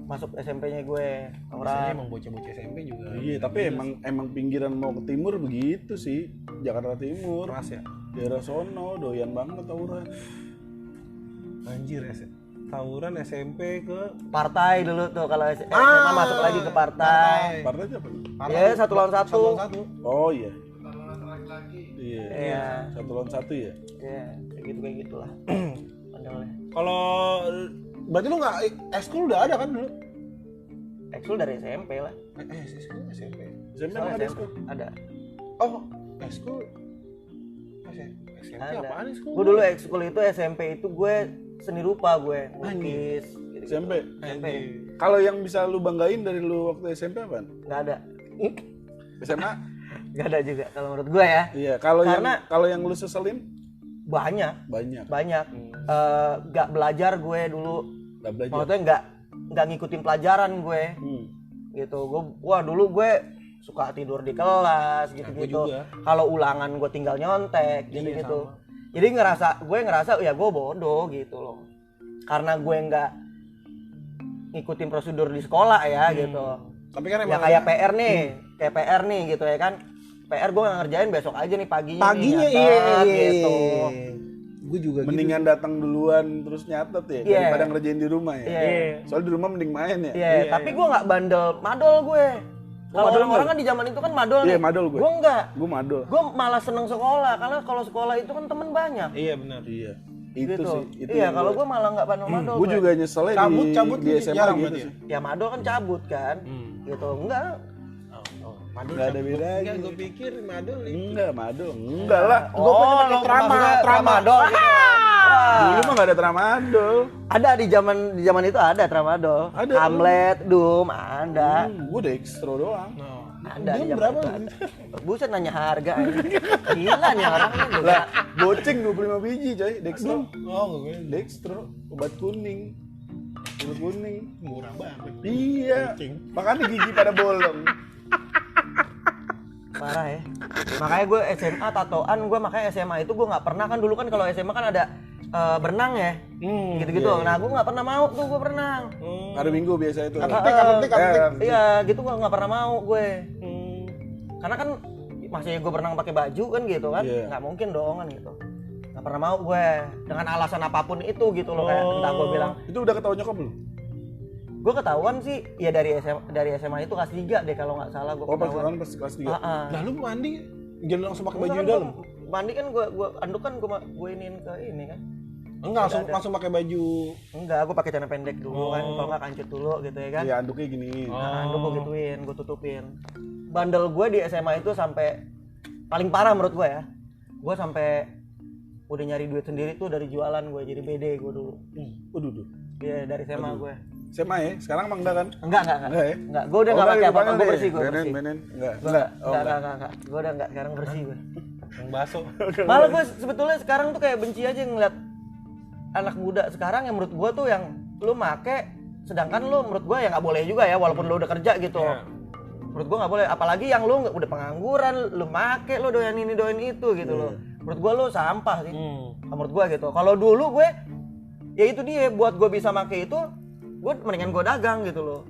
masuk SMP-nya gue. Biasanya Tawuran. emang bocah-bocah SMP juga. Iya, tapi emang pinggiran mau ke timur begitu sih. Jakarta Timur. Keras ya. Daerah sono doyan banget tawuran. Anjir ya. Tawuran SMP ke Partai dulu tuh kalau SMA masuk lagi ke partai. Partai apa? Iya, 1 lawan 1. Satu lawan satu. Oh iya. Iya. Iya. 1 lawan 1 ya. Iya, kayak gitulah. Bandelnya. Kalau berarti lu nggak ekskul udah ada kan dulu? Ekskul dari SMP lah. Ekskul SMP. SMP Oh, emang ada SMP. sekolah? Ada. Oh, ekskul. SMP Ada. apaan ekskul? Gue dulu ekskul itu SMP itu gue seni rupa gue, lukis. Gitu. SMP. SMP. Kalau yang bisa lu banggain dari lu waktu SMP apaan? Nggak ada. SMA? Nggak ada juga kalau menurut gue ya. Iya, kalau Karena- yang lu seselin Banyak. banyak. Nggak belajar gue dulu. Enggak belajar. Maksudnya nggak ngikutin pelajaran gue. Hmm. Gitu. Wah dulu gue suka tidur di kelas gitu-gitu. Kalau ulangan gue tinggal nyontek gitu-gitu. Jadi gue ngerasa ya gue bodoh gitu loh. Karena gue nggak ngikutin prosedur di sekolah ya gitu. Tapi kan Ya kayak PR nih gitu ya kan. PR gue nggak ngerjain, besok aja nih paginya nih, nyatet, gitu. Gue juga mendingan datang duluan terus nyatet ya daripada ngerjain di rumah ya. Soalnya di rumah mending main ya. Tapi gue nggak bandel madol gue. Kalau orang-orang kan di zaman itu kan madol nih. Madol gue. Gue enggak. Gue madol. Gue malah seneng sekolah karena kalau sekolah itu kan temen banyak. Iya benar. Iya. Itu gitu. sih. Itu iya kalau gue malah nggak madol. Gue juga nyeselnya cabut di SMA jarang gitu berarti sih. Ya madol kan cabut kan. Gitu. Enggak. Madul Nggak ada bedanya. Enggak, gue pikir madul itu. Enggak, madol. Enggak lah. Gue punya tramadol. Dulu mah enggak ada tramadol. Ada di zaman itu ada tramadol. Ada. Hamlet, Doom, ada. Gue dextro doang. Ada di Doom zaman berapa? itu ada. Buset nanya harga. Gila nih orangnya. Lah, goceng 25 biji coy, dextro. Oh, gue Dextro, obat kuning. Obat kuning. murah banget. Iya. Makanya gigi pada bolong. Parah ya. Makanya gue SMA tatoan, gue makanya SMA itu gue nggak pernah kan dulu kan kalau SMA kan ada berenang ya. Gitu-gitu. Nah, gue nggak pernah mau tuh gue berenang. Hari Minggu biasa itu. Kartik. Iya, gitu gue nggak pernah mau gue. Karena kan masih gue berenang pakai baju kan gitu kan, nggak mungkin dong kan gitu. Nggak pernah mau gue dengan alasan apapun itu gitu loh kayak entah gue bilang. Itu udah ketahuan nyokap belum? Gue ketahuan sih ya dari SMA itu kelas 3 deh kalau nggak salah gue ketahuan. Pas kelas 3. Nah, lu mandi jangan langsung pakai baju Enggak, dalam. Mandi kan gue anduk kan gue iniin ke ini kan. Enggak, langsung pakai baju. Enggak, gue pakai celana pendek dulu kan, kalau nggak kancut dulu gitu ya kan. Iya, anduknya gini. Nah, anduk gue gituin, gue tutupin. Bandel gue di SMA itu sampai paling parah menurut gue ya. Gue sampai udah nyari duit sendiri tuh dari jualan gue jadi BD gue dulu. Waduh. Iya, dari SMA gue. SMA ya? Sekarang emang enggak kan? Enggak Enggak ya? Enggak, gue udah enggak pakai apa-apa, gue bersih gue. Benen. Enggak. Enggak. Gue udah enggak, sekarang bersih gue. Yang baso. Malah gue sebetulnya sekarang tuh kayak benci aja ngeliat anak muda sekarang yang menurut gue tuh yang lu make, sedangkan lu menurut gue ya nggak boleh juga ya walaupun lu udah kerja gitu. Menurut gue nggak boleh, apalagi yang lu udah pengangguran, lu make, lu doyan ini doyan itu gitu loh. Menurut gue lu sampah sih. Menurut gue gitu. Kalau dulu gue ya itu dia buat gue bisa make itu, gue mendingan gue dagang gitu loh.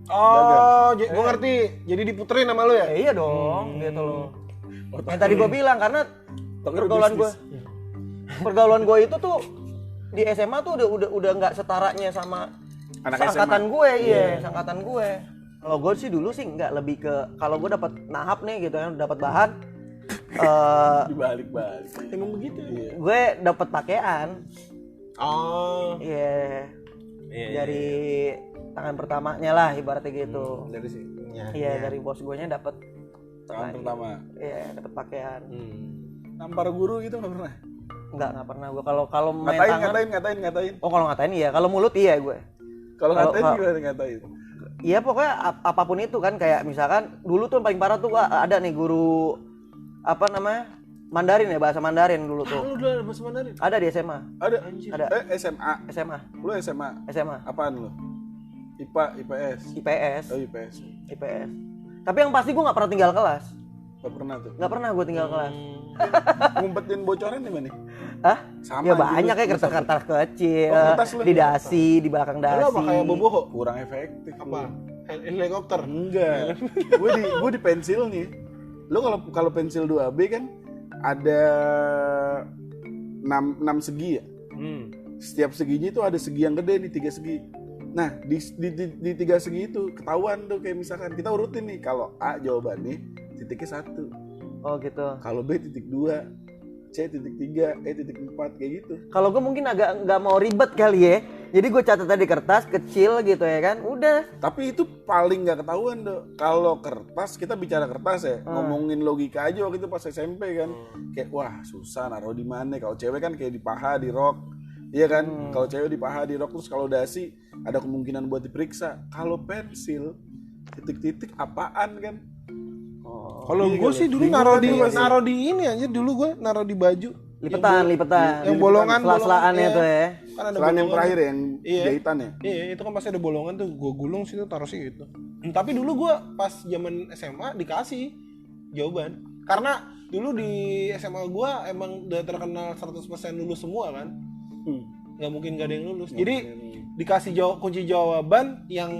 Oh, gue ngerti. Jadi diputerin sama lu ya? Iya dong, gitu loh. Yang tadi gue bilang karena pergaulan gue itu tuh di SMA tuh udah nggak setaranya sama Anak seangkatan gue, seangkatan gue. Kalau gue sih dulu sih nggak, lebih ke kalau gue dapat nahap nih gitu ya, dapat bahan, Dibalik-balik. Emang begitu. gue dapat pakaian. Oh. Iya. Dari tangan pertamanya lah ibaratnya gitu. Dari sini. Iya, dari bos gue nya dapat Tangan pertama. Iya, dapat pakaian. Nampar guru gitu nggak pernah? Enggak pernah gue. Kalau main tangan. Ngatain. Oh, kalau ngatain iya, kalau mulut iya gue. Kalau ngatain gimana ngatain? Iya pokoknya apapun itu kan, kayak misalkan dulu tuh yang paling parah tuh ada nih guru apa namanya Mandarin ya, bahasa Mandarin dulu tuh. Lu udah bahasa Mandarin? Ada di SMA. Ada. Ada. SMA. Lu SMA. SMA. Apaan lu? IPA, IPS. IPS. Oh, IPS. IPS. Tapi yang pasti gue nggak pernah tinggal kelas. Gak pernah tuh. Nggak pernah gue tinggal kelas. Ngumpetin bocoran di mana? Hah? Sama Ya aja, banyak lu ya kertas-kertas kecil, Oh, kertas lu. di dasi, di belakang Lu dasi. apa kayak boboho? Kurang efektif. Apa? Helikopter? Enggak. Gue di pensil nih. Lo kalau pensil 2B kan ada 6 segi ya. Setiap seginya itu ada segi yang gede nih, 3 segi. Nah, di 3 segi itu ketahuan tuh, kayak misalkan kita urutin nih, kalau A jawabannya titiknya 1. Oh gitu. Kalau B titik 2, C titik 3, E titik 4, kayak gitu. Kalau gue mungkin agak nggak mau ribet kali ya. Jadi gue catat di kertas kecil gitu ya kan. Udah. Tapi itu paling nggak ketahuan dong. Kalau kertas, kita bicara kertas ya, ngomongin logika aja waktu itu pas SMP kan. Kayak wah susah naruh di mana. Kalau cewek kan kayak di paha, di rok. Iya kan? Kalau cewek di paha, di rok, terus kalau dasi ada kemungkinan buat diperiksa. Kalau pensil titik-titik apaan kan? Kalau gue sih dulu naruh di ini aja, dulu gue naruh di baju. Lipetan. Yang bolongan Sela-selaannya iya. tuh ya. Kan ada Selain yang bolongan. terakhir yang Iya. jahitan ya. Iya, itu kan pasti ada bolongan tuh. Gue gulung situ, taruh situ. Tapi dulu gue pas zaman SMA dikasih jawaban. Karena dulu di SMA gue emang udah terkenal 100% lulus semua kan. Nggak mungkin gak ada yang lulus. Jadi dikasih kunci jawaban yang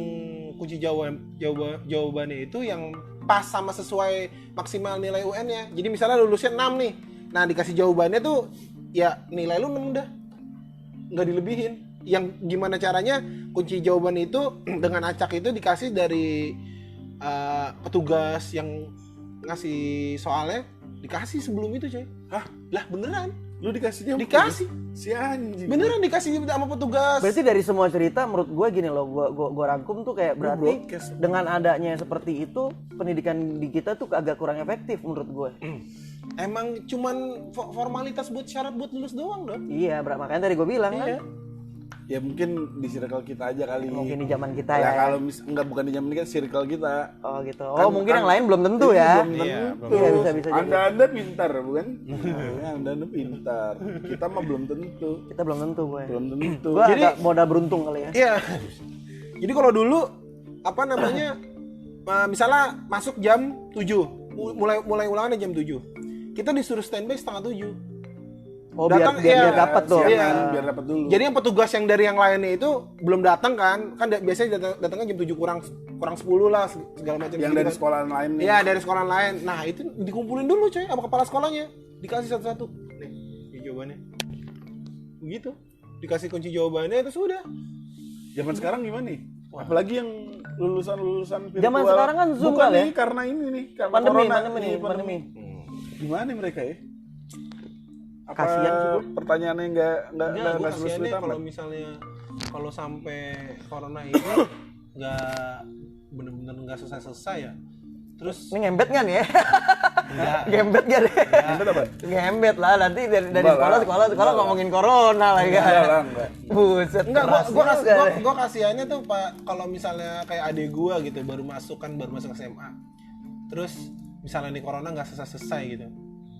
kunci jawabannya itu yang pas sama sesuai maksimal nilai UN-nya. Jadi misalnya lulusnya 6 nih. Nah, dikasih jawabannya tuh ya nilai lu 6 dah. Nggak dilebihin. Yang gimana caranya kunci jawaban itu dengan acak itu dikasih dari petugas yang ngasih soalnya, dikasih sebelum itu, coy. Hah? Lah beneran. Lu dikasihnya Dikasih. si anjing. Beneran dikasih sama petugas. Berarti dari semua cerita menurut gue gini loh, gue rangkum tuh kayak berarti broadcast. dengan adanya seperti itu pendidikan di kita tuh agak kurang efektif menurut gue. Emang cuman formalitas buat syarat buat lulus doang dong. Iya, makanya tadi gue bilang Iya. kan. Ya mungkin di circle kita aja kali. Mungkin di zaman kita Ya ya. kalau enggak bukan di zaman kita, circle kita. Oh gitu. Oh mungkin yang lain belum tentu ya. Belum Iya, tentu. Iya, bisa jadi. Anda pintar bukan? Anda pintar. Kita mah belum tentu. Kita belum tentu gue. Belum tentu. Gue agak modal beruntung kali ya. Iya. Jadi kalau dulu apa namanya? Misalnya masuk jam 7. Mulai ulangannya jam 7. Kita disuruh standby setengah 7. Oh Datang, biar iya. dapat tuh. Siangan, biar dapat dulu. Jadi yang petugas yang dari yang lainnya itu belum datang kan? Kan biasanya datangnya jam 7 kurang 10 lah segala macam. Yang dari sekolah lain nih. Iya, dari sekolah lain. Nah, itu dikumpulin dulu coy sama kepala sekolahnya. Dikasih satu-satu. Nih, ini jawabannya. Begitu. Dikasih kunci jawabannya itu sudah. Zaman sekarang gimana nih? Apalagi yang lulusan virtual. Zaman sekarang kan Zoom bukan kali ya? nih, karena ini nih, karena Pandemi, corona. pandemi. Gimana nih mereka ya? Apa Kasian sih, Bro. pertanyaannya Enggak, gue sulit kasihannya amat? kalau misalnya kalau sampai corona ini nggak bener-bener nggak selesai ya. Terus Ini ngembet kan ya? enggak. Ngembet gak deh? Ngembet apa? Ngembet lah, nanti dari Enggak lah. sekolah ngomongin corona lagi kan. Enggak lah, enggak. Buset. Enggak, keras juga deh. gua kasihannya tuh Pak kalau misalnya kayak adik gua gitu baru masuk SMA. Terus misalnya nih corona nggak selesai gitu.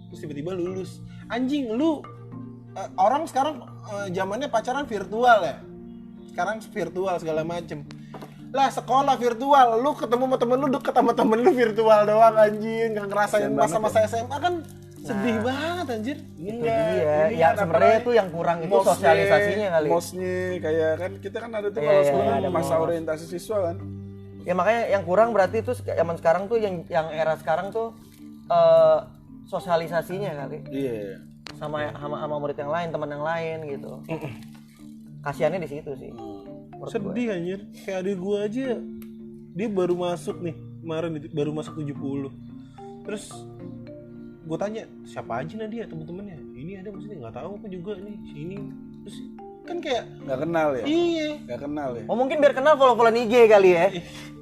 Terus tiba-tiba lulus. Anjing lu orang sekarang zamannya pacaran virtual ya. Sekarang virtual segala macem. Lah sekolah virtual, lu ketemu sama temen lu deket sama temen lu virtual doang anjing, nggak ngerasain masa-masa SMA kan sedih banget anjir. Itu dia. Ya sebenarnya itu yang kurang itu sosialisasinya kali. Mosnya kayak kan kita kan ada tuh Iya, kalau iya, sekolah ada masa mos. orientasi siswa kan. Ya makanya yang kurang berarti itu zaman sekarang tuh yang era sekarang tuh sosialisasinya kali. Iya. Sama murid yang lain, teman yang lain gitu. Kasiannya di situ sih. menurut gue. Sedih anjir. Kayak adik gua aja. Dia baru masuk nih. Kemarin baru masuk 70. Terus gue tanya, siapa aja Nadia temen-temennya? Ini ada maksudnya nggak tahu aku juga nih. Sini. Terus kan kayak Nggak kenal ya? iya. Nggak kenal ya? Oh mungkin biar kenal follow-followan IG kali ya.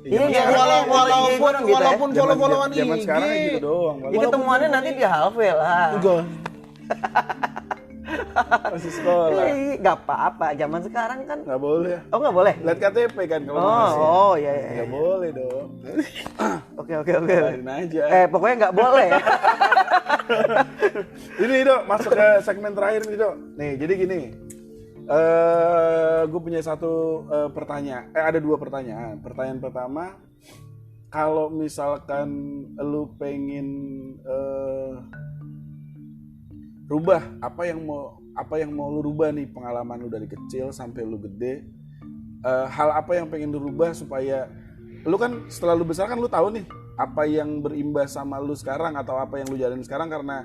Iya, Ya, walaupun follow-followan IG. Zaman sekarang ya gitu doang. Ya ketemuannya nanti di Halvel lah. Enggak. Masih sekolah. Gak apa-apa, zaman sekarang kan. Nggak boleh. Oh nggak boleh? Lihat KTP kan kalau mau masuk. Oh iya. Nggak boleh dong. Oke. Biarin aja. Pokoknya nggak boleh. Ini Dok, masuk ke segmen terakhir nih Dok. Nih, jadi gini. Gue punya satu pertanyaan. Ada dua pertanyaan. Pertanyaan pertama, kalau misalkan lu pengen rubah apa yang mau lu rubah nih pengalaman lu dari kecil sampai lu gede, hal apa yang pengen lu rubah supaya lu kan setelah lu besar kan lu tahu nih apa yang berimbas sama lu sekarang atau apa yang lu jalanin sekarang karena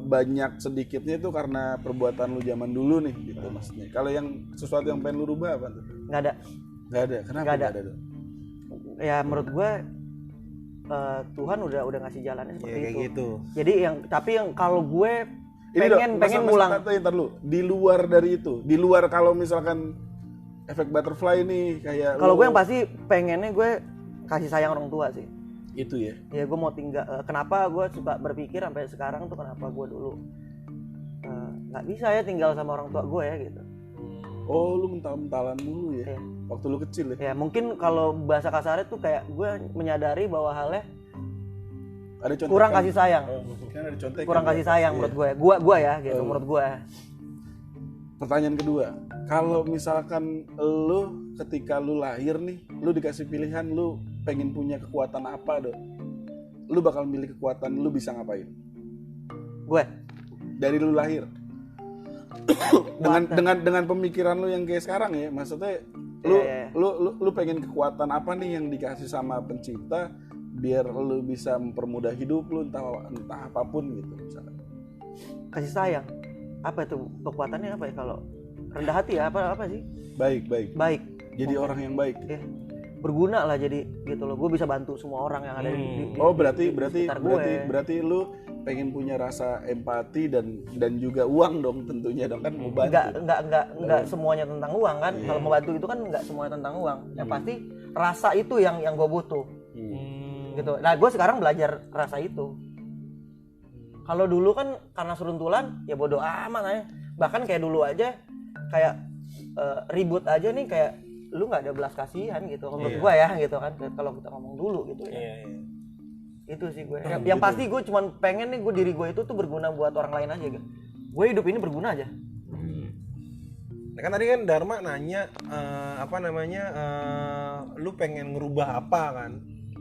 banyak sedikitnya itu karena perbuatan lu zaman dulu nih gitu maksudnya. Kalau yang sesuatu yang pengen lu rubah apa tuh? Nggak ada. Nggak ada. Kenapa Nggak ada. nggak ada? Dok? Ya menurut gue Tuhan udah ngasih jalannya seperti kayak itu. gitu. Jadi yang kalau gue Ini Dok, pengen ngulang. Ntar lu. Di luar dari itu, di luar kalau misalkan efek butterfly nih kayak Kalau lu- gue yang pasti pengennya gue kasih sayang orang tua sih. itu ya. Ya gue mau tinggal. Kenapa gue suka berpikir sampai sekarang tuh kenapa gue dulu nggak bisa ya tinggal sama orang tua gue ya gitu. Oh, lu mental-mentalan dulu ya. Iya. Waktu lu kecil ya. Ya mungkin kalau bahasa kasarnya tuh kayak gue menyadari bahwa halnya Ada contekan. kurang kasih sayang. Oh, kan ada contekan. Kurang ya. kasih sayang Iya. menurut gue ya gitu menurut gue. Pertanyaan kedua, kalau misalkan lu ketika lu lahir nih, lu dikasih pilihan lu pengen punya kekuatan apa, Dok? Lu bakal milih kekuatan lu bisa ngapain? Gue Dari lu lahir. dengan pemikiran lu yang kayak sekarang ya, maksudnya lu Iya. lu pengen kekuatan apa nih yang dikasih sama pencipta biar lu bisa mempermudah hidup lu entah apapun gitu misalnya. kasih sayang. Apa itu kekuatannya apa ya kalau rendah hati ya apa sih? Baik. Baik. Jadi orang yang baik. Ya. Berguna lah jadi gitu loh. Gue bisa bantu semua orang yang ada di Oh, berarti sekitar gue. berarti lu pengen punya rasa empati dan juga uang dong tentunya dong kan mau bantu. Enggak semuanya tentang uang kan. Kalau mau bantu itu kan enggak semuanya tentang uang. Yang pasti rasa itu yang gue butuh. Gitu. Nah, gue sekarang belajar rasa itu. Kalau dulu kan karena seruntulan ya bodo amat aja. Bahkan kayak dulu aja kayak ribut aja nih kayak lu nggak ada belas kasihan gitu menurut gue ya gitu kan kalau kita ngomong dulu gitu ya. Itu sih gue. Yang pasti gue cuman pengen nih diri gue itu tuh berguna buat orang lain aja gitu. Gue hidup ini berguna aja. Nah kan tadi kan Dharma nanya lu pengen ngerubah apa kan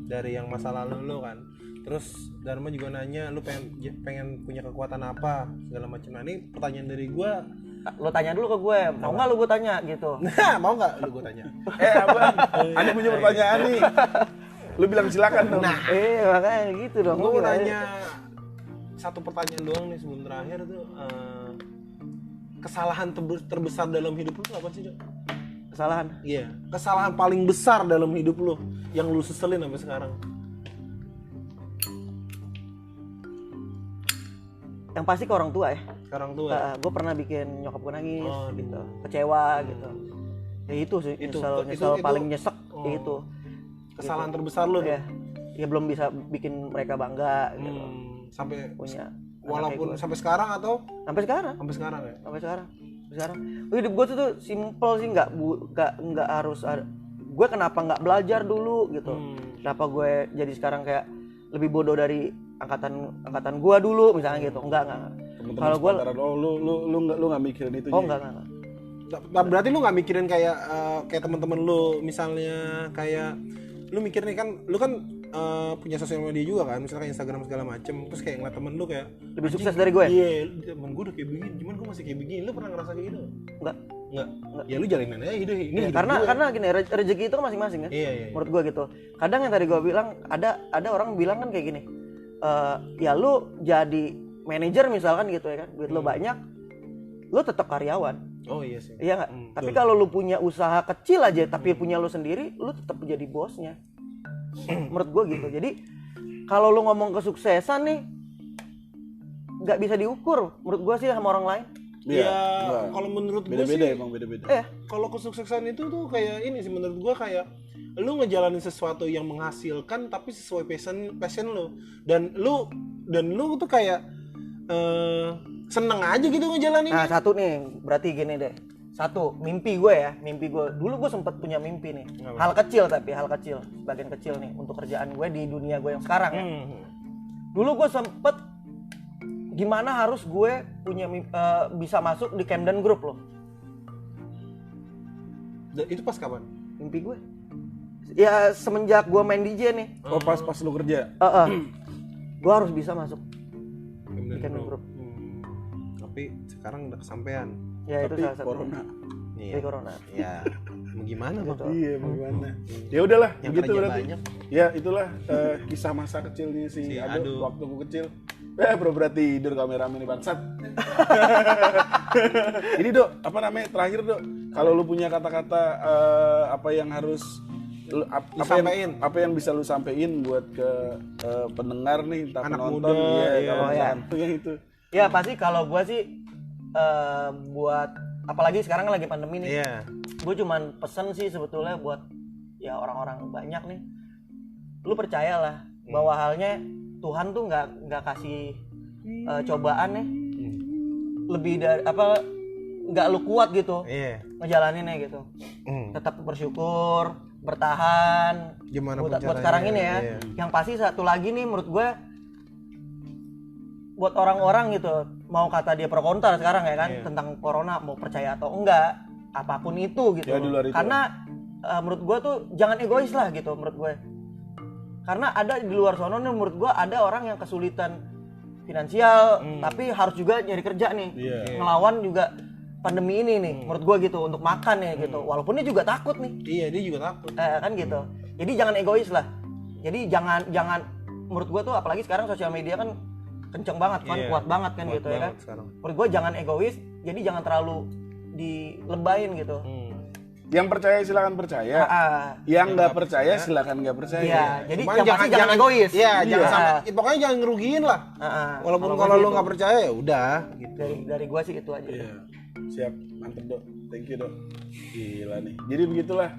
dari yang masa lalu lu kan. Terus Dharma juga nanya lu pengen punya kekuatan apa segala macam. Nah ini pertanyaan dari gua. Lo tanya dulu ke gue, mau nggak lu gue tanya gitu. Nah, mau nggak lu gua tanya? Abang, Anda punya pertanyaan nih. Lu bilang silakan dong. Nah, Makanya gitu dong. gua mau Gila, nanya satu pertanyaan doang nih sebelum terakhir tuh. Kesalahan terbesar dalam hidup lu apa sih, Dok? kesalahan. Iya, kesalahan paling besar dalam hidup lu yang lu seselin sampai sekarang. Yang pasti ke orang tua ya. Sekarang tuh Gue pernah bikin nyokap gue nangis Oh, gitu, kecewa gitu. Ya itu sih, nyesel paling nyesek itu. kesalahan terbesar lu tuh. Ya, ya belum bisa bikin mereka bangga gitu. Sampai Punya walaupun sampai sekarang atau sampai sekarang. sampai sekarang ya. Sampai sekarang. Hidup gue tuh simple sih, nggak harus ada. Gue kenapa nggak belajar dulu gitu? Kenapa gue jadi sekarang kayak lebih bodoh dari angkatan gue dulu misalnya gitu? Enggak. Kalau gue lu nggak mikirin itu. enggak. Berarti lu nggak mikirin kayak teman-teman lu misalnya kayak lu mikir nih kan lu kan punya sosial media juga kan, misalnya kayak Instagram segala macem, terus kayak ngeliat temen lu kayak lebih sukses dari gue. Iya, temen gue udah kayak begini, cuman gue masih kayak begini. Lu pernah ngerasa kayak gitu? Enggak. Ya lu jalanin aja hidup ini. Ya, hidup karena gini, rezeki itu kan masing-masing kan. Iya. Menurut gue gitu. Kadang yang tadi gue bilang ada orang bilang kan kayak gini. Ya lu jadi manajer misalkan gitu ya kan, duit lu banyak, lu tetap karyawan. Oh iya sih. Iya nggak? Tapi kalau lu punya usaha kecil aja tapi punya lu sendiri, lu tetap jadi bosnya. Menurut gue gitu. Jadi kalau lu ngomong kesuksesan nih nggak bisa diukur menurut gue sih sama orang lain. Iya, kalau menurut gue sih beda-beda. Kalau kesuksesan itu tuh kayak ini sih menurut gue, kayak lu ngejalanin sesuatu yang menghasilkan tapi sesuai passion lu, dan lu tuh kayak seneng aja gitu ngejalanin. Nah, satu nih, berarti gini deh. Satu, mimpi gue. Dulu gue sempat punya mimpi nih. Hal kecil, sebagian kecil nih untuk kerjaan gue di dunia gue yang sekarang ya. Dulu gue sempet gimana harus gue punya bisa masuk di Camden Group loh. Itu pas kapan? Mimpi gue. Ya semenjak gue main DJ nih. Oh, pas lu kerja. Gue harus bisa masuk di Camden Camden Group. Tapi sekarang udah kesampean. Ya itu Tapi salah satu. corona. Iya. Corona. Ya, mau gimana Bang? Iya, bagaimana? Ya udahlah, Yang begitu kerja berarti. banyak. Ya, itulah kisah masa kecilnya si Ado waktu gue kecil. Bro tidur kameramen ini bangsat. Ini Dok, apa namanya? Terakhir Dok, kalau lu punya kata-kata apa yang harus apa yang bisa lu sampein buat ke pendengar nih, entah Anak penonton, muda, kalau ya. yang itu. Ya pasti kalau gue sih buat apalagi sekarang lagi pandemi nih. Iya. Gue cuman pesen sih sebetulnya buat ya orang-orang banyak nih. Lu percayalah bahwa halnya Tuhan tuh nggak kasih cobaan nih lebih dari apa, nggak lu kuat gitu ngejalaninnya gitu. Tetap bersyukur, bertahan. Gimana buat sekarang ini ya. Yang pasti satu lagi nih menurut gue, buat orang-orang gitu, mau kata dia pro kontra sekarang ya kan tentang corona, mau percaya atau enggak, apapun itu gitu. Ya, di luar itu. Karena menurut gue tuh jangan egois lah gitu menurut gue. Karena ada di luar sono nih menurut gue ada orang yang kesulitan finansial tapi harus juga nyari kerja nih. Ngelawan juga pandemi ini nih menurut gue gitu untuk makan nih gitu. Walaupun dia juga takut nih. Iya, dia juga takut. Kan gitu. Jadi jangan egois lah. Jadi jangan menurut gue tuh apalagi sekarang sosial media kan kenceng banget kan, kuat banget kan gitu ya kan. Sekarang. Menurut gue jangan egois, jadi jangan terlalu dilebayin gitu. Yang percaya silakan percaya. Yang nggak percaya silakan nggak percaya. Iya, jadi Cuman yang pasti jangan egois. Iya, jangan sampai pokoknya jangan ngerugiin lah. Walaupun kalau lu nggak percaya ya udah gitu. Dari gua sih itu aja. Iya. Siap, mantep Dok. Thank you Dok. Gila nih. Jadi begitulah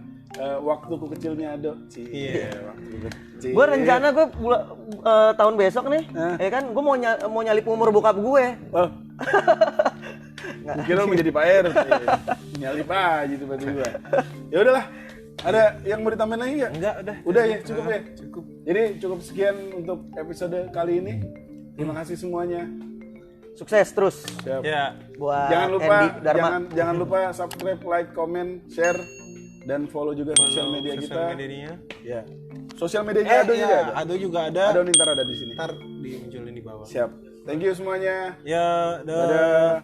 waktuku kecilnya Dok. Waktu kecil. Gue rencana gue tahun besok nih, ya kan, gue mau nyalip umur bokap gue. Oh. Kira menjadi Pak RT. Nyalip aja tiba-tiba. Ya udahlah. Ada yang mau ditambahin lagi nggak? Enggak, udah. Udah ya, cukup ya. Cukup. Jadi cukup sekian untuk episode kali ini. Terima kasih semuanya. Sukses terus. Siap. Ya. Buat Jangan lupa Andy Dharma. jangan lupa subscribe, like, comment, share dan follow juga sosial media kita. Sosial medianya. Ya. Sosial medianya Ado juga ada. Ado juga ada. Ado ntar ada di sini. Ntar dimunculin di bawah. Siap. Thank you semuanya. Ya, Dadah.